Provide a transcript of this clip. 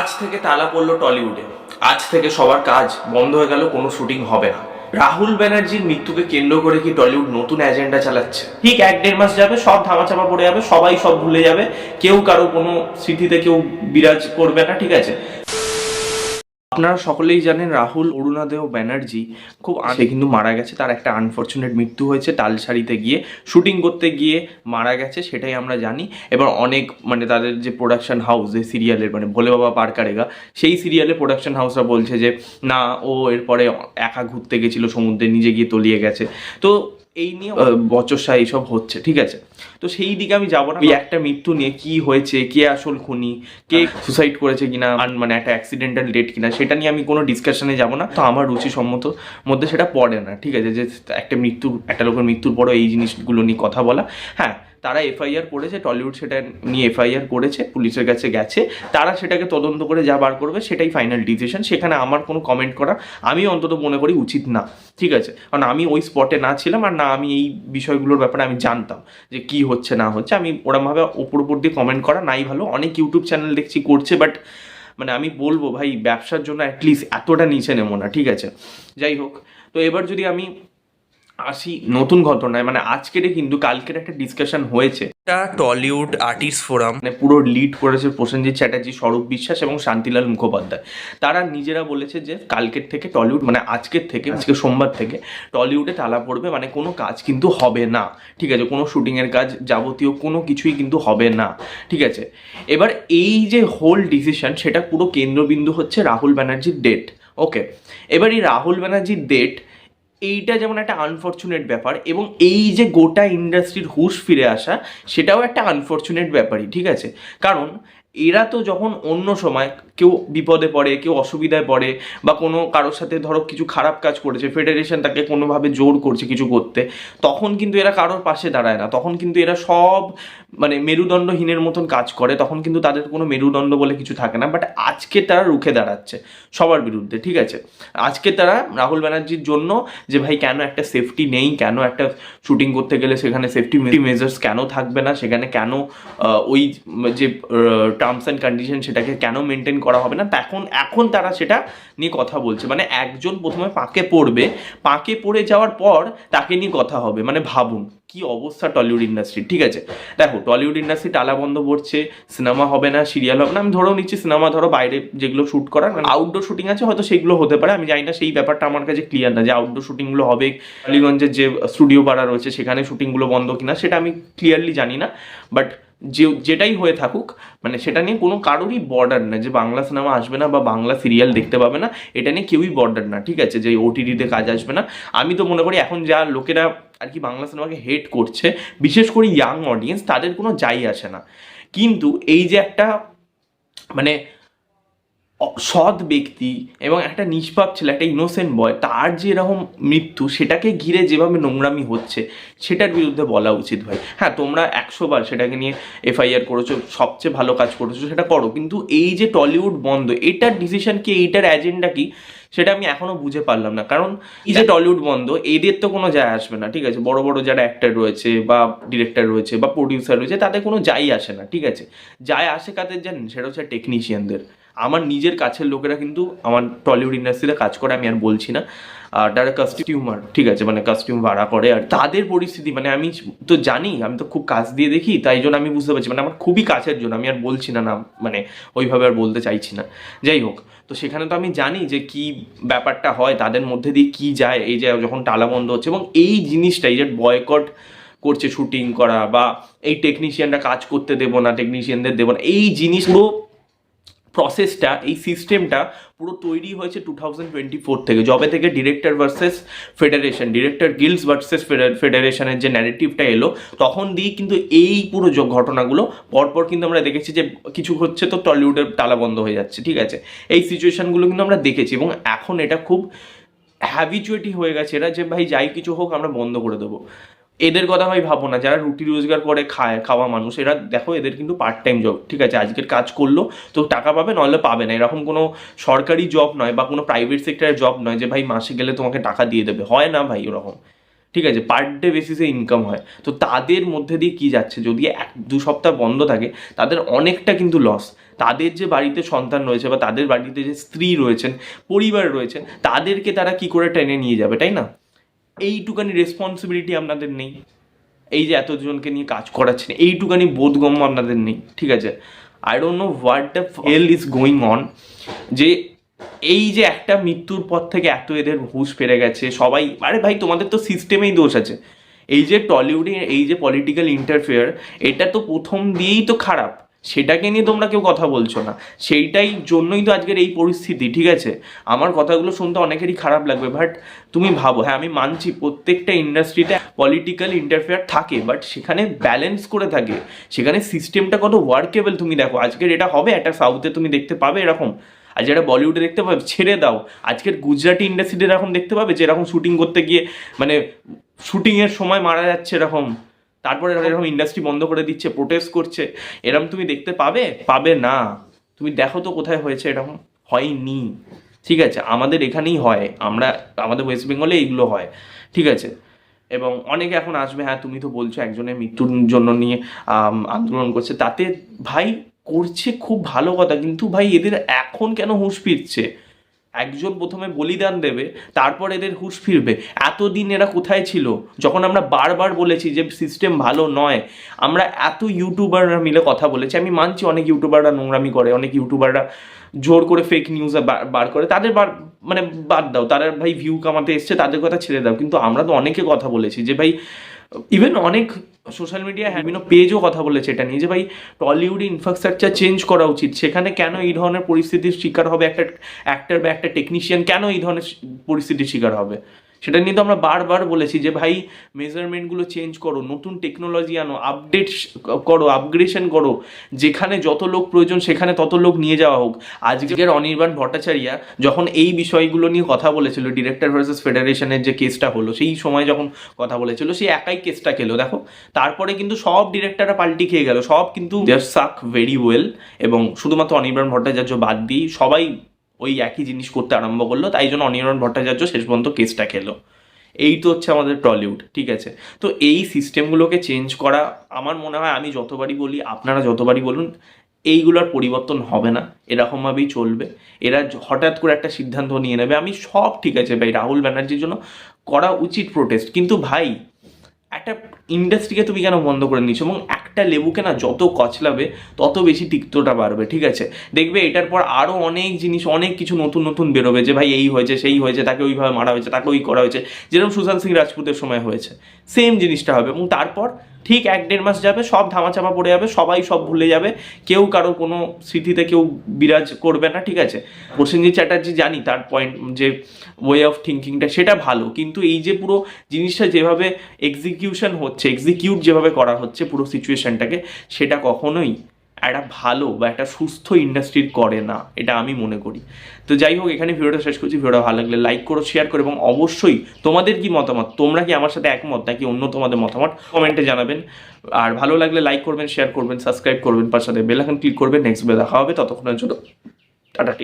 আজ থেকে তালা পড়লো টলিউডে। আজ থেকে সবার কাজ বন্ধ হয়ে গেল, কোনো শুটিং হবে না। রাহুল ব্যানার্জির মৃত্যুকে কেন্দ্র করে কি টলিউড নতুন এজেন্ডা চালাচ্ছে? ঠিক 1-1.5 মাস যাবে, সব ধামাচাপা পড়ে যাবে, সবাই সব ভুলে যাবে, কেউ কারো কোনো স্মৃতিতে কেউ বিরাজ করবে না, ঠিক আছে? আপনারা সকলেই জানেন রাহুল অরুণাদেও ব্যানার্জি খুব আগে কিন্তু মারা গেছে। তার একটা আনফরচুনেট মৃত্যু হয়েছে, তালসারিতে গিয়ে শুটিং করতে গিয়ে মারা গেছে, সেটাই আমরা জানি। এবার অনেক তাদের যে প্রোডাকশন হাউস, যে সিরিয়ালের ভোলে বাবা পার কারেগা, সেই সিরিয়ালে প্রোডাকশন হাউসরা বলছে যে না, ও এরপরে একা ঘুরতে গেছিল সমুদ্রে, নিজে গিয়ে তলিয়ে গেছে। তো এই নিয়ে বচসা এইসব হচ্ছে, ঠিক আছে? তো সেই দিকে আমি যাবো না। একটা মৃত্যু নিয়ে কি হয়েছে, কে আসল খুনি, কে সুসাইড করেছে কিনা, একটা অ্যাক্সিডেন্টাল ডেট কিনা, সেটা নিয়ে আমি কোনো ডিসকাশনে যাব না। তো আমার রুচিসম্মত মধ্যে সেটা পড়ে না, ঠিক আছে? যে একটা লোকের মৃত্যুর পরও এই জিনিসগুলো নিয়ে কথা বলা। হ্যাঁ, তারা এফআইআর করেছে, টলিউড সেটা নিয়ে এফআইআর করেছে, পুলিশের কাছে গেছে, তারা সেটাকে তদন্ত করে যা বার করবে সেটাই ফাইনাল ডিসিশন। সেখানে আমার কোনো কমেন্ট করা আমি অন্তত মনে করি উচিত না, ঠিক আছে? কারণ আমি ওই স্পটে না ছিলাম, আর না আমি এই বিষয়গুলোর ব্যাপারে আমি জানতাম যে কি হচ্ছে না হচ্ছে। আমি ওরমভাবে ওপর দিয়ে কমেন্ট করা নাই ভালো। অনেক ইউটিউব চ্যানেল দেখছি করছে, বাট আমি বলবো ভাই, ব্যবসার জন্য অ্যাটলিস্ট এতটা নিচে নেবো না, ঠিক আছে? যাই হোক, তো এবার যদি আমি আসি নতুন ঘটনায়, আজকের কিন্তু কালকের একটা ডিসকাশন হয়েছে, এটা টলিউড আর্টিস্ট ফোরাম, পুরো লিড করেছে প্রসেনজিৎ চ্যাটার্জি, স্বরূপ বিশ্বাস এবং শান্তিলাল মুখোপাধ্যায়। তারা নিজেরা বলেছে যে কালকের থেকে টলিউড আজকে সোমবার থেকে টলিউডে তালা পড়বে, কোনো কাজ কিন্তু হবে না, ঠিক আছে? কোনো শুটিংয়ের কাজ, যাবতীয় কোনো কিছুই কিন্তু হবে না, ঠিক আছে? এবার এই যে হোল ডিসিশন, সেটা পুরো কেন্দ্রবিন্দু হচ্ছে রাহুল ব্যানার্জির ডেট। ওকে, এবার এই রাহুল ব্যানার্জির ডেট, এইটা যেমন একটা আনফরচুনেট ব্যাপার, এবং এই যে গোটা ইন্ডাস্ট্রির হুঁশ ফিরে আসা, সেটাও একটা আনফরচুনেট ব্যাপারই, ঠিক আছে? কারণ এরা তো যখন অন্য সময় কেউ বিপদে পড়ে, কেউ অসুবিধায় পড়ে, বা কোনো কারোর সাথে ধরো কিছু খারাপ কাজ করেছে, ফেডারেশন তাকে কোনোভাবে জোর করছে কিছু করতে, তখন কিন্তু এরা কারোর পাশে দাঁড়ায় না। তখন কিন্তু এরা সব মেরুদণ্ডহীনের মতন কাজ করে, তখন কিন্তু তাদের কোনো মেরুদণ্ড বলে কিছু থাকে না। বাট আজকে তারা রুখে দাঁড়াচ্ছে সবার বিরুদ্ধে, ঠিক আছে? আজকে তারা রাহুল ব্যানার্জির জন্য, যে ভাই কেন একটা সেফটি নেই, কেন একটা শুটিং করতে গেলে সেখানে সেফটি মেজার্স কেন থাকবে না, সেখানে কেন ওই যে টার্মস অ্যান্ড কন্ডিশন সেটাকে কেন মেনটেন করা হবে না, এখন তারা সেটা নিয়ে কথা বলছে। একজন প্রথমে পাঁকে পড়ে যাওয়ার পর তাকে নিয়ে কথা হবে। ভাবুন কি অবস্থা টলিউড ইন্ডাস্ট্রি, ঠিক আছে? দেখো, টলিউড ইন্ডাস্ট্রি তালা বন্ধ পড়ছে, সিনেমা হবে না, সিরিয়াল হবে না। আমি ধরেও নিচ্ছি সিনেমা, ধরো বাইরে যেগুলো শ্যুট করার আউটডোর শুটিং আছে, হয়তো সেগুলো হতে পারে, আমি জানি না, সেই ব্যাপারটা আমার কাছে ক্লিয়ার না যে আউটডোর শুটিংগুলো হবে, টালিগঞ্জের যে স্টুডিও পাড়া রয়েছে সেখানে শুটিংগুলো বন্ধ কিনা, সেটা আমি ক্লিয়ারলি জানি না। বাট যেটাই হয়ে থাকুক, সেটা নিয়ে কোনো কারোরই বর্ডার না যে বাংলা সিনেমা আসবে না বা বাংলা সিরিয়াল দেখতে পাবে না, এটা নিয়ে কেউই বর্ডার না, ঠিক আছে? যে ওটিটিতে কাজ আসবে না। আমি তো মনে করি এখন যা লোকেরা আর কি বাংলা সিনেমাকে হেট করছে, বিশেষ করে ইয়াং অডিয়েন্স, তাদের কোনো যাই আসে না। কিন্তু এই যে একটা সৎ ব্যক্তি এবং একটা নিষ্পাপ ছেলে, একটা ইনোসেন্ট বয়, তার যে এরকম মৃত্যু, সেটাকে ঘিরে যেভাবে নোংরামি হচ্ছে, সেটার বিরুদ্ধে বলা উচিত ভাই। হ্যাঁ, তোমরা 100 বার সেটাকে নিয়ে এফআইআর করেছো, সবচেয়ে ভালো কাজ করেছো, সেটা করো, কিন্তু এই যে টলিউড বন্ধ, এটার ডিসিশন কি, এইটার এজেন্ডা কি, সেটা আমি এখনো বুঝে পারলাম না। কারণ এই যে টলিউড বন্ধ, এদের তো কোনো যায় আসবে না, ঠিক আছে? বড় বড় যারা অ্যাক্টর রয়েছে বা ডিরেক্টর রয়েছে বা প্রডিউসার রয়েছে, তাদের কোনো যাই আসে না, ঠিক আছে? যায় আসে কাদের জানেন? সেটা হচ্ছে টেকনিশিয়ানদের। আমার নিজের কাছের লোকেরা কিন্তু আমার টলিউড ইন্ডাস্ট্রিতে কাজ করে, আমি আর বলছি না, তারা কাস্টিউমার, ঠিক আছে? কাস্টিউম ভাড়া করে, আর তাদের পরিস্থিতি আমি তো জানি, আমি তো খুব কাজ দিয়ে দেখি, তাই জন্য আমি বুঝতে পারছি। আমার খুবই কাছের জন্য, আমি আর বলছি না, ওইভাবে আর বলতে চাইছি না। যাই হোক, তো সেখানে তো আমি জানি যে কি ব্যাপারটা হয়, তাদের মধ্যে দিয়ে কি যায়, এই যে যখন টালা বন্ধ হচ্ছে, এবং এই জিনিসটা, এই যে বয়কট করছে শুটিং করা, বা এই টেকনিশিয়ানরা কাজ করতে দেবো না, টেকনিশিয়ানদের দেবো না, এই জিনিসগুলো প্রসেসটা, এই সিস্টেমটা পুরো তৈরি হয়েছে 2024 থেকে, যবে থেকে director versus federation, director Guilds versus ফেডারেশনের যে ন্যারেটিভটা এলো, তখন দিয়ে কিন্তু এই পুরো ঘটনাগুলো পরপর কিন্তু আমরা দেখেছি যে কিছু হচ্ছে তো টলিউডের তালা বন্ধ হয়ে যাচ্ছে, ঠিক আছে? এই সিচুয়েশনগুলো কিন্তু আমরা দেখেছি, এবং এখন এটা খুব হ্যাবিচুয়েটই হয়ে গেছে এরা, যে ভাই যাই কিছু হোক আমরা বন্ধ করে দেবো। এদের কথা ভাই ভাবো না, যারা রুটি রোজগার করে খাওয়া মানুষ, এরা দেখো, এদের কিন্তু পার্ট টাইম জব, ঠিক আছে? আজকের কাজ করলো তো টাকা পাবে, নাহলে পাবে না। এরকম কোনো সরকারি জব নয় বা কোনো প্রাইভেট সেক্টরের জব নয় যে ভাই মাসে গেলে তোমাকে টাকা দিয়ে দেবে, হয় না ভাই ওরকম, ঠিক আছে? পার ডে বেসিসে ইনকাম হয়। তো তাদের মধ্যে দিয়ে কি যাচ্ছে, যদি 1-2 সপ্তাহ বন্ধ থাকে, তাদের অনেকটা কিন্তু লস। তাদের যে বাড়িতে সন্তান রয়েছে বা তাদের বাড়িতে যে স্ত্রী রয়েছেন, পরিবার রয়েছে, তাদেরকে তারা কি করে টেনে নিয়ে যাবে, তাই না? এইটুকানি রেসপন্সিবিলিটি আপনাদের নেই। এই যে এতজনকে নিয়ে কাজ করাচ্ছেন, এইটুকানি বোধগম্য আপনাদের নেই, ঠিক আছে? I don't know what the hell is going on, যে এই যে একটা মৃত্যুর পর থেকে এত এদের হুঁশ ফিরে গেছে সবাই। আরে ভাই, তোমাদের তো সিস্টেমেই দোষ আছে। এই যে টলিউডে এই যে পলিটিক্যাল ইন্টারফেয়ার, এটা তো প্রথম দিয়েই তো খারাপ, সেটাকে নিয়ে তোমরা কেউ কথা বলছো না। সেইটাই জন্যই তো আজকের এই পরিস্থিতি, ঠিক আছে? আমার কথাগুলো শুনতে অনেকেরই খারাপ লাগবে, বাট তুমি ভাবো, হ্যাঁ আমি মানছি প্রত্যেকটা ইন্ডাস্ট্রিতে পলিটিক্যাল ইন্টারফেয়ার থাকে, বাট সেখানে ব্যালেন্স করে থাকে, সেখানে সিস্টেমটা কত ওয়ার্কেবল তুমি দেখো। আজকের এটা হবে একটা সাউথে তুমি দেখতে পাবে এরকম, আর যেটা বলিউডে দেখতে পাবে ছেড়ে দাও, আজকের গুজরাটি ইন্ডাস্ট্রিতে এরকম দেখতে পাবে যে এরকম শুটিং করতে গিয়ে মানে শুটিংয়ের সময় মারা যাচ্ছে এরকম, তারপরে এরকম ইন্ডাস্ট্রি বন্ধ করে দিচ্ছে, প্রোটেস্ট করছে, এরকম তুমি দেখতে পাবে? পাবে না। তুমি দেখো তো কোথায় হয়েছে এরকম? হয়নি, ঠিক আছে? আমাদের এখানেই হয়, আমাদের ওয়েস্ট বেঙ্গলে এইগুলো হয়, ঠিক আছে? এবং অনেকে এখন আসবে, হ্যাঁ তুমি তো বলছো একজনের মৃত্যুর জন্য নিয়ে আন্দোলন করছে, তাতে ভাই করছে খুব ভালো কথা, কিন্তু ভাই এদের এখন কেন হুঁশ ফিরছে? একজন প্রথমে বলিদান দেবে, তারপর এদের হুঁশ ফিরবে। এতদিন এরা কোথায় ছিল? যখন আমরা বারবার বলেছি যে সিস্টেম ভালো নয়, আমরা এত ইউটিউবাররা মিলে কথা বলেছি। আমি মানছি অনেক ইউটিউবাররা নোংরামি করে, অনেক ইউটিউবাররা জোর করে ফেক নিউজ বার করে, তাদের মানে বাদ দাও, তারা ভাই ভিউ কামাতে এসছে, তাদের কথা ছেড়ে দাও। কিন্তু আমরা তো অনেকে কথা বলেছি যে ভাই, ইভেন অনেক সোশ্যাল মিডিয়া বিভিন্ন পেজও কথা বলেছে এটা নিয়ে, যে ভাই টলিউডে ইনফ্রাস্ট্রাকচার চেঞ্জ করা উচিত। সেখানে কেন এই ধরনের পরিস্থিতির শিকার হবে একটা অ্যাক্টর বা একটা টেকনিশিয়ান, কেন এই ধরনের পরিস্থিতির শিকার হবে? সেটা নিয়ে তো আমরা বারবার বলেছি যে ভাই মেজারমেন্টগুলো চেঞ্জ করো, নতুন টেকনোলজি আনো, আপডেট করো, আপগ্রেডেশন করো, যেখানে যত লোক প্রয়োজন সেখানে তত লোক নিয়ে যাওয়া হোক। আজকের অনির্বাণ ভট্টাচার্য যখন এই বিষয়গুলো নিয়ে কথা বলেছিল, ডিরেক্টর ভার্সেস ফেডারেশনের যে কেসটা হলো, সেই সময় যখন কথা বলেছিল, সে একাই কেসটা খেলো। দেখো তারপরে কিন্তু সব ডিরেক্টররা পাল্টি খেয়ে গেল, সব কিন্তু দে সাক ভেরি ওয়েল, এবং শুধুমাত্র অনির্বাণ ভট্টাচার্য বাদ দিয়ে সবাই ওই একই জিনিস করতে আরম্ভ করলো। তাই জন্য অনির্বাণ ভট্টাচার্য শেষ পর্যন্ত কেসটা খেলো। এই তো হচ্ছে আমাদের টলিউড, ঠিক আছে? তো এই সিস্টেমগুলোকে চেঞ্জ করা, আমার মনে হয়, আমি যতবারই বলি, আপনারা যতবারই বলুন, এইগুলোর পরিবর্তন হবে না, এরকমভাবেই চলবে। এরা হঠাৎ করে একটা সিদ্ধান্ত নিয়ে নেবে। আমি সব ঠিক আছে ভাই, রাহুল ব্যানার্জির জন্য করা উচিত প্রোটেস্ট, কিন্তু ভাই একটা ইন্ডাস্ট্রিকে তুমি কেন বন্ধ করে নিচ্ছ? এবং একটা লেবুকে না যত কচলাবে তত বেশি তিক্তটা বাড়বে, ঠিক আছে? দেখবে এটার পর আরও অনেক জিনিস, অনেক কিছু নতুন নতুন বেরোবে, যে ভাই এই হয়েছে, সেই হয়েছে, তাকে ওইভাবে মারা হয়েছে, তাকে ওই করা হয়েছে, যেরকম সুশান্ত সিং রাজপুতের সময় হয়েছে, সেম জিনিসটা হবে। এবং তারপর ঠিক 1-1.5 মাস যাবে, সব ধামাচাপা পড়ে যাবে, সবাই সব ভুলে যাবে, কেউ কারো কোনো স্মৃতিতে কেউ বিরাজ করবে না, ঠিক আছে? প্রসেনজিৎ চ্যাটার্জি জানি তার পয়েন্ট, যে ওয়ে অফ থিঙ্কিংটা সেটা ভালো, কিন্তু এই যে পুরো জিনিসটা যেভাবে এক্সিকিউট যেভাবে করা হচ্ছে পুরো সিচুয়েশনটাকে, সেটা কখনোই একটা ভালো বা একটা সুস্থ ইন্ডাস্ট্রির করে না, এটা আমি মনে করি। তো যাই হোক, এখানে ভিডিওটা শেষ করছি। ভিডিওটা ভালো লাগলে লাইক করো, শেয়ার করো, এবং অবশ্যই তোমাদের কি মতামত, তোমরা কি আমার সাথে একমত নাকি অন্য তোমাদের মতামত কমেন্টে জানাবেন। আর ভালো লাগলে লাইক করবেন, শেয়ার করবেন, সাবস্ক্রাইব করবেন, পাশে বেল আইকন ক্লিক করবেন। নেক্সট ভিডিও দেখা হবে, ততক্ষণের জন্য টাটা।